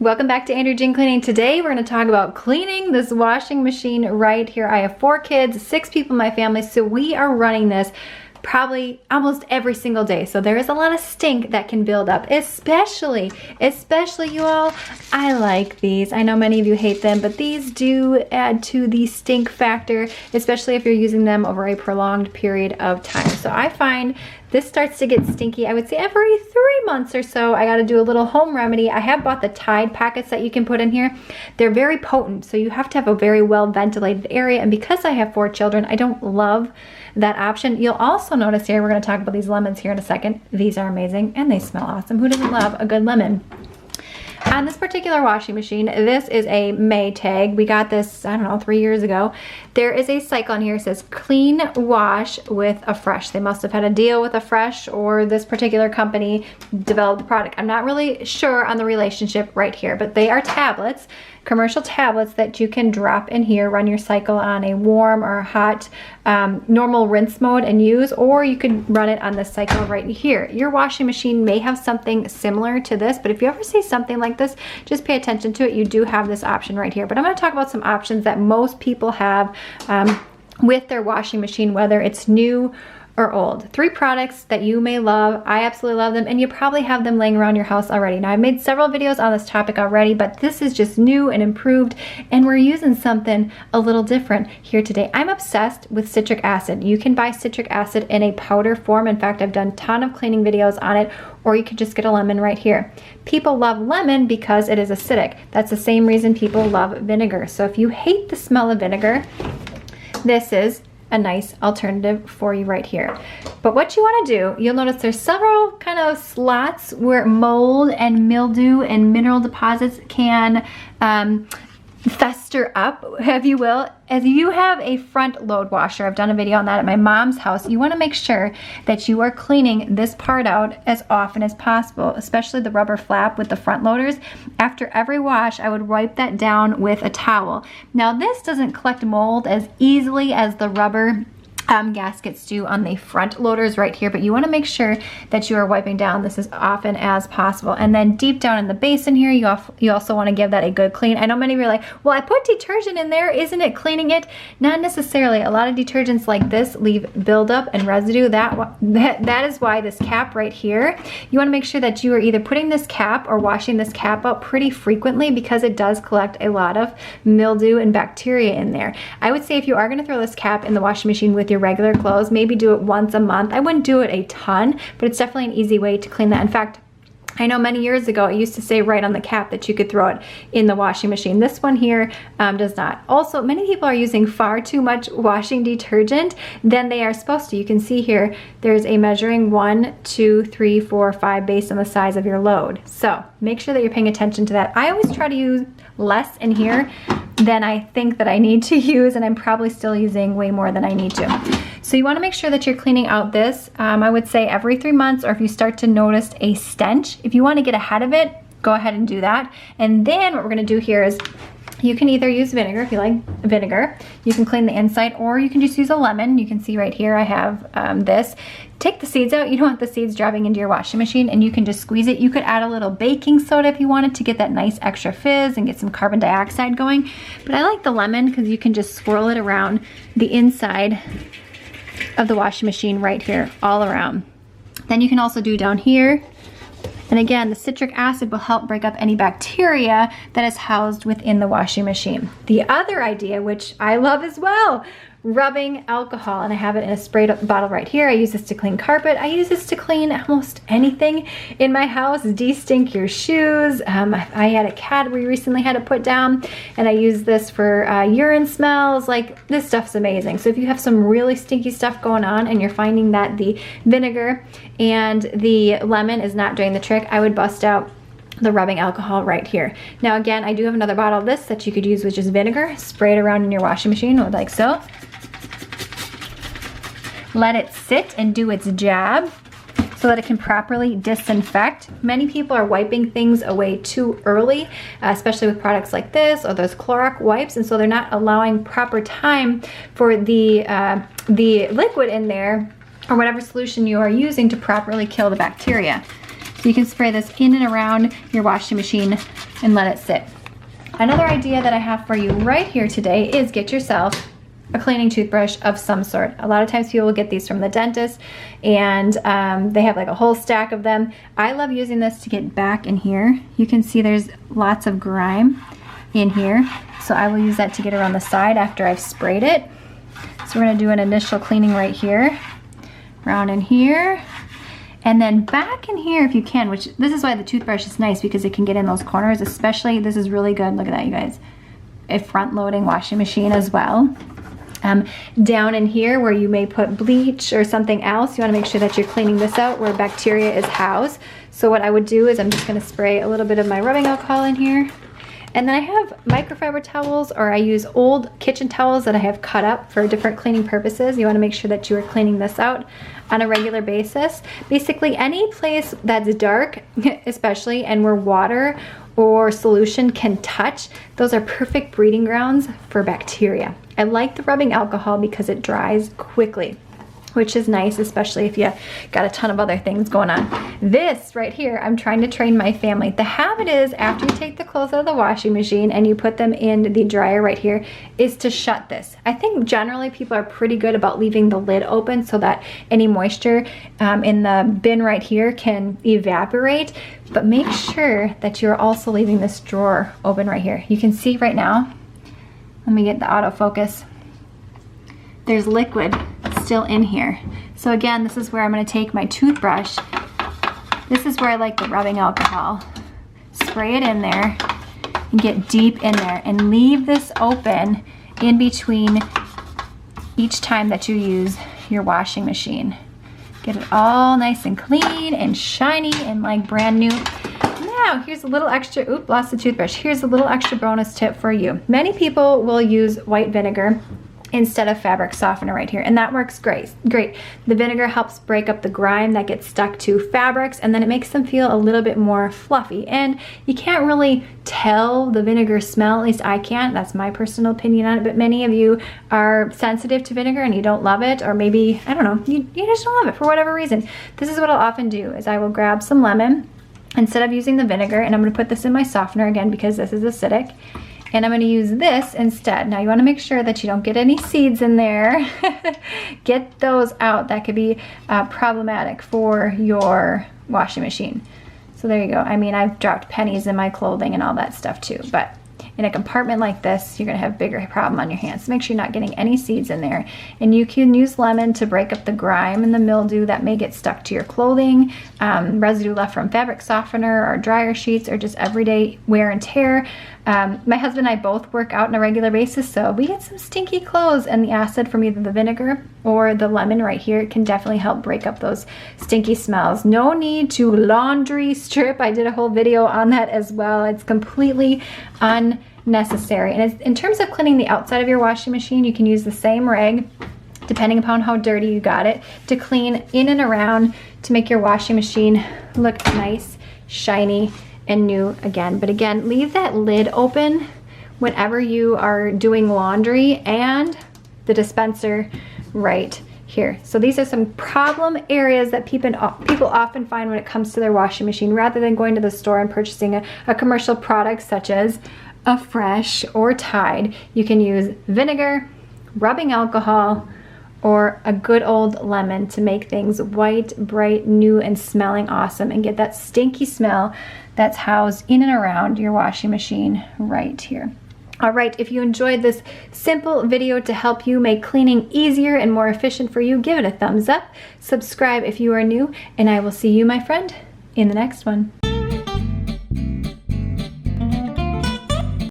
Welcome back to Andrea Jean Cleaning. Today we're going to talk about cleaning this washing machine right here. I have 4 kids, 6 people in my family, so we are running this probably almost every single day. So there is a lot of stink that can build up, especially you all. I like these. I know many of you hate them, but these do add to the stink factor, especially if you're using them over a prolonged period of time. So I find this starts to get stinky, I would say every 3 months or so. I got to do a little home remedy. I have bought the Tide packets that you can put in here. They're very potent, so you have to have a very well ventilated area. And because I have 4 children, I don't love that option. You'll also notice here, we're going to talk about these lemons here in a second. These are amazing and they smell awesome. Who doesn't love a good lemon? On this particular washing machine, this is a Maytag. We got this, I don't know, 3 years ago. There is a cycle on here. It says clean wash with a fresh. They must have had a deal with a fresh, or this particular company developed the product. I'm not really sure on the relationship right here, but they are tablets, commercial tablets that you can drop in here, run your cycle on a warm or hot normal rinse mode and use, or you could run it on this cycle right here. Your washing machine may have something similar to this, but if you ever see something like this, just pay attention to it. You do have this option right here. But I'm going to talk about some options that most people have with their washing machine, whether it's new or old. 3 products that you may love. I absolutely love them, and you probably have them laying around your house already. Now, I've made several videos on this topic already, but this is just new and improved, and we're using something a little different here today. I'm obsessed with citric acid. You can buy citric acid in a powder form. In fact, I've done a ton of cleaning videos on it, or you can just get a lemon right here. People love lemon because it is acidic. That's the same reason people love vinegar. So if you hate the smell of vinegar, this is a nice alternative for you right here. But what you want to do, you'll notice there's several kind of slots where mold and mildew and mineral deposits can fester up, if you will. As you have a front load washer, I've done a video on that at my mom's house, you want to make sure that you are cleaning this part out as often as possible, especially the rubber flap with the front loaders. After every wash, I would wipe that down with a towel. Now, this doesn't collect mold as easily as the rubber gaskets do on the front loaders right here, but you want to make sure that you are wiping down this as often as possible. And then deep down in the basin here, you also want to give that a good clean. I know many of you are like, well, I put detergent in there, isn't it cleaning it? Not necessarily. A lot of detergents like this leave buildup and residue. That is why this cap right here, you want to make sure that you are either putting this cap or washing this cap out pretty frequently, because it does collect a lot of mildew and bacteria in there. I would say if you are going to throw this cap in the washing machine with your regular clothes, maybe do it once a month. I wouldn't do it a ton, but it's definitely an easy way to clean that. In fact, I know many years ago it used to say right on the cap that you could throw it in the washing machine. This one here does not. Also, many people are using far too much washing detergent than they are supposed to. You can see here there's a measuring 1, 2, 3, 4, 5 based on the size of your load. So make sure that you're paying attention to that. I always try to use less in here than I think that I need to use, and I'm probably still using way more than I need to. So you want to make sure that you're cleaning out this, I would say every 3 months, or if you start to notice a stench, if you want to get ahead of it, go ahead and do that. And then what we're going to do here is you can either use vinegar if you like vinegar. You can clean the inside, or you can just use a lemon. You can see right here I have this. Take the seeds out. You don't want the seeds dropping into your washing machine, and you can just squeeze it. You could add a little baking soda if you wanted to get that nice extra fizz and get some carbon dioxide going. But I like the lemon because you can just swirl it around the inside of the washing machine right here, all around. Then you can also do down here. And again, the citric acid will help break up any bacteria that is housed within the washing machine. The other idea, which I love as well, rubbing alcohol, and I have it in a spray bottle right here. I use this to clean carpet. I use this to clean almost anything in my house. De-stink your shoes. I had a cat we recently had to put down, and I use this for urine smells. Like, this stuff's amazing. So if you have some really stinky stuff going on and you're finding that the vinegar and the lemon is not doing the trick, I would bust out the rubbing alcohol right here. Now again, I do have another bottle of this that you could use with just vinegar. Spray it around in your washing machine like so. Let it sit and do its job so that it can properly disinfect. Many people are wiping things away too early, especially with products like this or those Clorox wipes, and so they're not allowing proper time for the liquid in there or whatever solution you are using to properly kill the bacteria. So you can spray this in and around your washing machine and let it sit. Another idea that I have for you right here today is get yourself a cleaning toothbrush of some sort. A lot of times people will get these from the dentist and they have like a whole stack of them. I love using this to get back in here. You can see there's lots of grime in here. So I will use that to get around the side after I've sprayed it. So we're gonna do an initial cleaning right here, around in here, and then back in here if you can, which this is why the toothbrush is nice because it can get in those corners, especially, this is really good, look at that you guys, a front loading washing machine as well. Down in here where you may put bleach or something else, you want to make sure that you're cleaning this out where bacteria is housed. So what I would do is I'm just going to spray a little bit of my rubbing alcohol in here. And then I have microfiber towels, or I use old kitchen towels that I have cut up for different cleaning purposes. You want to make sure that you are cleaning this out on a regular basis. Basically any place that's dark, especially, and where water or solution can touch, those are perfect breeding grounds for bacteria. I like the rubbing alcohol because it dries quickly, which is nice, especially if you got a ton of other things going on. This right here, I'm trying to train my family. The habit is after you take the clothes out of the washing machine and you put them in the dryer right here, is to shut this. I think generally people are pretty good about leaving the lid open so that any moisture in the bin right here can evaporate, but make sure that you're also leaving this drawer open right here. You can see right now, let me get the autofocus. There's liquid still in here. So again, this is where I'm going to take my toothbrush. This is where I like the rubbing alcohol. Spray it in there and get deep in there and leave this open in between each time that you use your washing machine. Get it all nice and clean and shiny and like brand new. Now, here's a little extra, oop, lost the toothbrush. Here's a little extra bonus tip for you. Many people will use white vinegar instead of fabric softener right here, and that works great. The vinegar helps break up the grime that gets stuck to fabrics, and then it makes them feel a little bit more fluffy. And you can't really tell the vinegar smell, at least I can't, that's my personal opinion on it, but many of you are sensitive to vinegar and you don't love it, or maybe, I don't know, you just don't love it for whatever reason. This is what I'll often do, is I will grab some lemon instead of using the vinegar, and I'm going to put this in my softener again because this is acidic. And I'm going to use this instead. Now you want to make sure that you don't get any seeds in there. Get those out. That could be problematic for your washing machine. So there you go. I mean, I've dropped pennies in my clothing and all that stuff too. But in a compartment like this, you're going to have a bigger problem on your hands. So make sure you're not getting any seeds in there. And you can use lemon to break up the grime and the mildew that may get stuck to your clothing, residue left from fabric softener or dryer sheets, or just everyday wear and tear. My husband and I both work out on a regular basis, so we get some stinky clothes, and the acid from either the vinegar or the lemon right here can definitely help break up those stinky smells. No need to laundry strip. I did a whole video on that as well. It's completely unnecessary. And in terms of cleaning the outside of your washing machine, you can use the same rag, depending upon how dirty you got it, to clean in and around to make your washing machine look nice, shiny, and new again. But again, leave that lid open whenever you are doing laundry, and the dispenser right here. So these are some problem areas that people often find when it comes to their washing machine. Rather than going to the store and purchasing a commercial product such as a Fresh or Tide, you can use vinegar, rubbing alcohol, or a good old lemon to make things white, bright, new, and smelling awesome, and get that stinky smell that's housed in and around your washing machine right here. All right, if you enjoyed this simple video to help you make cleaning easier and more efficient for you, give it a thumbs up, subscribe if you are new, and I will see you, my friend, in the next one.